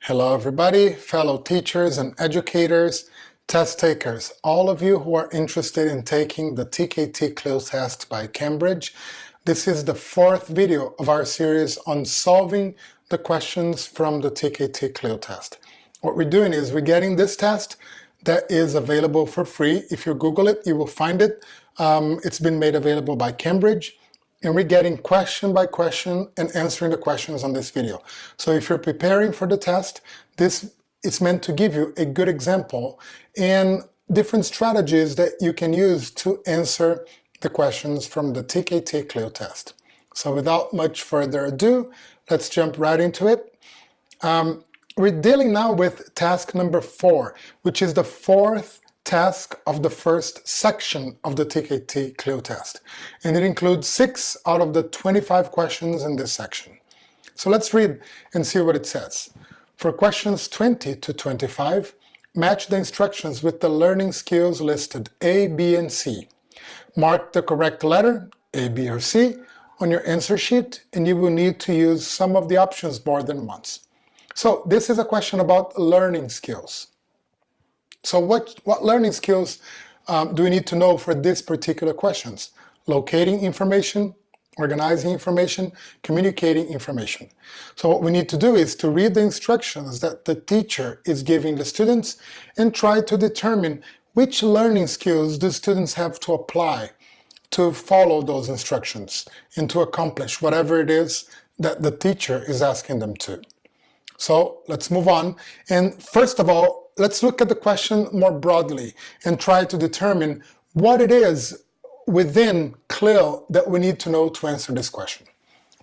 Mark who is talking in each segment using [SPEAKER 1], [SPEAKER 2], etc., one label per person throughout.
[SPEAKER 1] Hello everybody, fellow teachers and educators, test takers, all of you who are interested in taking the TKT CLIL Test by Cambridge. This is the fourth video of our series on solving the questions from the TKT CLIL Test. What we're doing is we're getting this test that is available for free. If you Google it, you will find it. It's been made available by Cambridge. And we're getting question by question and answering the questions on this video. So if you're preparing for the test, this is meant to give you a good example and different strategies that you can use to answer the questions from the TKT CLIL test. So without much further ado, let's jump right into it. We're dealing now with task number 4, which is the fourth task of the first section of the TKT CLIL test, and it includes 6 out of the 25 questions in this section. So let's read and see what it says. For questions 20 to 25, match the instructions with the learning skills listed A, B, and C. Mark the correct letter, A, B, or C, on your answer sheet, and you will need to use some of the options more than once. So this is a question about learning skills. So what learning skills do we need to know for these particular questions? Locating information, organizing information, communicating information. So what we need to do is to read the instructions that the teacher is giving the students and try to determine which learning skills the students have to apply to follow those instructions and to accomplish whatever it is that the teacher is asking them to. So let's move on. And first of all, let's look at the question more broadly and try to determine what it is within CLIL that we need to know to answer this question.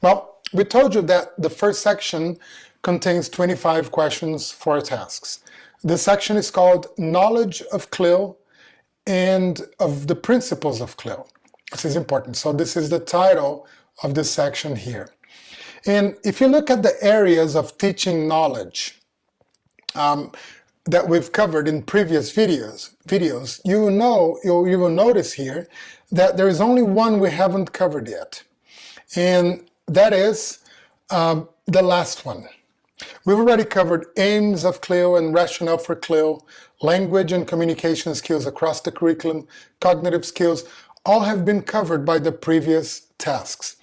[SPEAKER 1] Well, we told you that the first section contains 25 questions, 4 tasks. This section is called Knowledge of CLIL and of the Principles of CLIL. This is important. So this is the title of this section here. And if you look at the areas of teaching knowledge, that we've covered in previous videos, you will notice here that there is only one we haven't covered yet, and that is the last one. We've already covered aims of CLIL and rationale for CLIL, language and communication skills across the curriculum, cognitive skills, all have been covered by the previous tasks.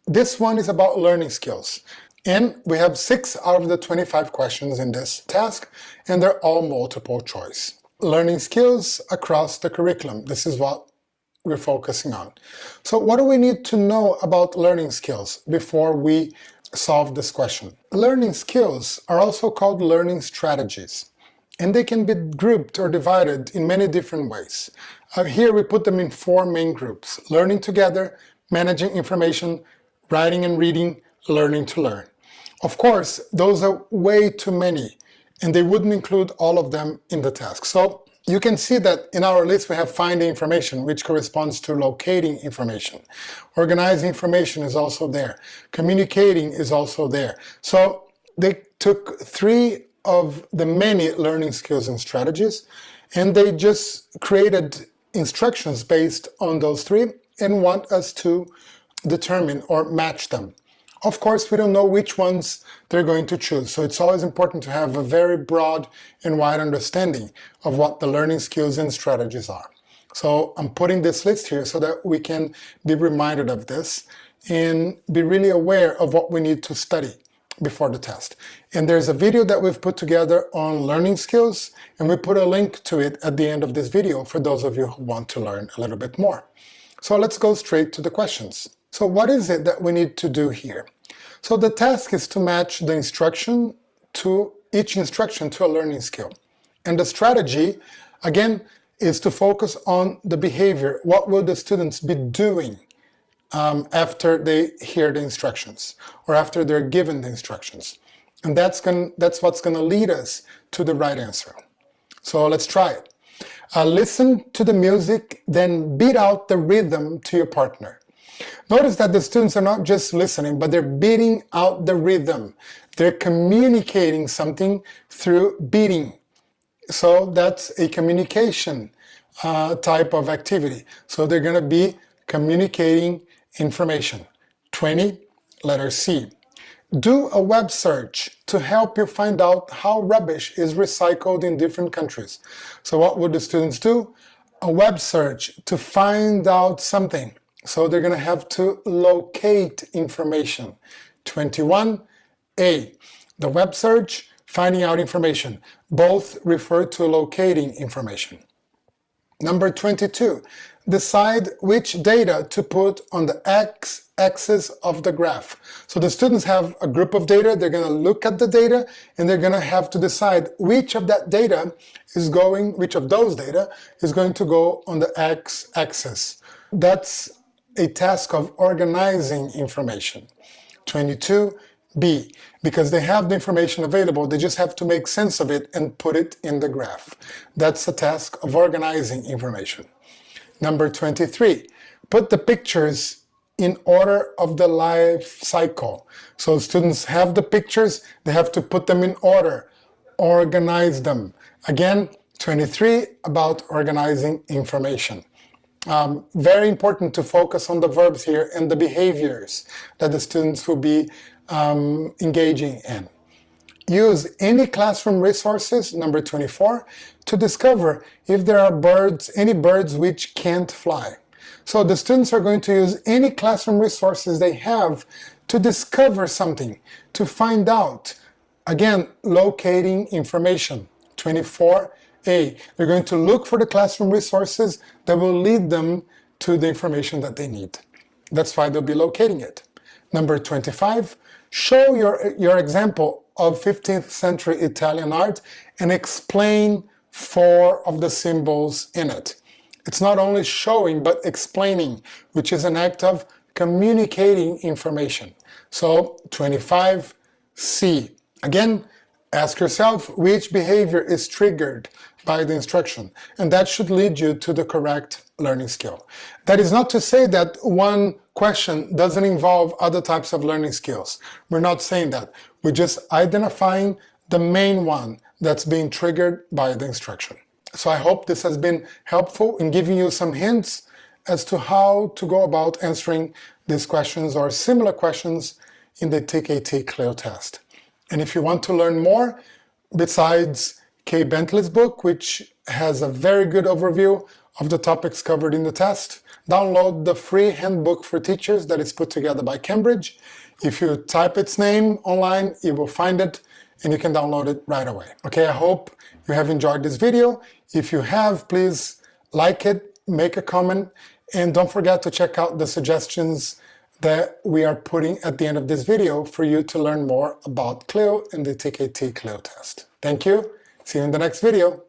[SPEAKER 1] This one is about learning skills. And we have 6 out of the 25 questions in this task, and they're all multiple choice. Learning skills across the curriculum. This is what we're focusing on. So what do we need to know about learning skills before we solve this question? Learning skills are also called learning strategies, and they can be grouped or divided in many different ways. Here we put them in 4 main groups: learning together, managing information, writing and reading, learning to learn. Of course, those are way too many, and they wouldn't include all of them in the task. So you can see that in our list we have finding information, which corresponds to locating information. Organizing information is also there. Communicating is also there. So they took 3 of the many learning skills and strategies, and they just created instructions based on those 3 and want us to determine or match them. Of course, we don't know which ones they're going to choose, so it's always important to have a very broad and wide understanding of what the learning skills and strategies are. So I'm putting this list here so that we can be reminded of this and be really aware of what we need to study before the test. And there's a video that we've put together on learning skills, and we put a link to it at the end of this video for those of you who want to learn a little bit more. So let's go straight to the questions. So what is it that we need to do here? So the task is to match the instruction to each instruction to a learning skill. And the strategy, again, is to focus on the behavior. What will the students be doing after they hear the instructions or after they're given the instructions? And that's what's going to lead us to the right answer. So let's try it. Listen to the music, then beat out the rhythm to your partner. Notice that the students are not just listening, but they're beating out the rhythm. They're communicating something through beating. So that's a communication type of activity. So they're going to be communicating information. 20, letter C. Do a web search to help you find out how rubbish is recycled in different countries. So what would the students do? A web search to find out something. So they're going to have to locate information. 21A, the web search, finding out information. Both refer to locating information. Number 22, decide which data to put on the x-axis of the graph. So the students have a group of data, they're going to look at the data, and they're going to have to decide which of those data is going to go on the x-axis. That's a task of organizing information. 22B, because they have the information available, they just have to make sense of it and put it in the graph. That's the task of organizing information. Number 23, put the pictures in order of the life cycle. So students have the pictures, they have to put them in order, organize them. Again, 23, about organizing information. Very important to focus on the verbs here and the behaviors that the students will be engaging in. Use any classroom resources, number 24, to discover if there are any birds which can't fly. So the students are going to use any classroom resources they have to discover something, to find out. Again, locating information. 24A, they're going to look for the classroom resources that will lead them to the information that they need. That's why they'll be locating it. Number 25, show your example of 15th century Italian art and explain 4 of the symbols in it. It's not only showing, but explaining, which is an act of communicating information. So 25C. Again, ask yourself which behavior is triggered by the instruction, and that should lead you to the correct learning skill. That is not to say that one question doesn't involve other types of learning skills. We're not saying that. We're just identifying the main one that's being triggered by the instruction. So I hope this has been helpful in giving you some hints as to how to go about answering these questions or similar questions in the TKT CLIL test. And if you want to learn more, besides Kay Bentley's book, which has a very good overview of the topics covered in the test, download the free handbook for teachers that is put together by Cambridge. If you type its name online, you will find it and you can download it right away. Okay, I hope you have enjoyed this video. If you have, please like it, make a comment, and don't forget to check out the suggestions that we are putting at the end of this video for you to learn more about CLIL and the TKT CLIL test. Thank you. See you in the next video.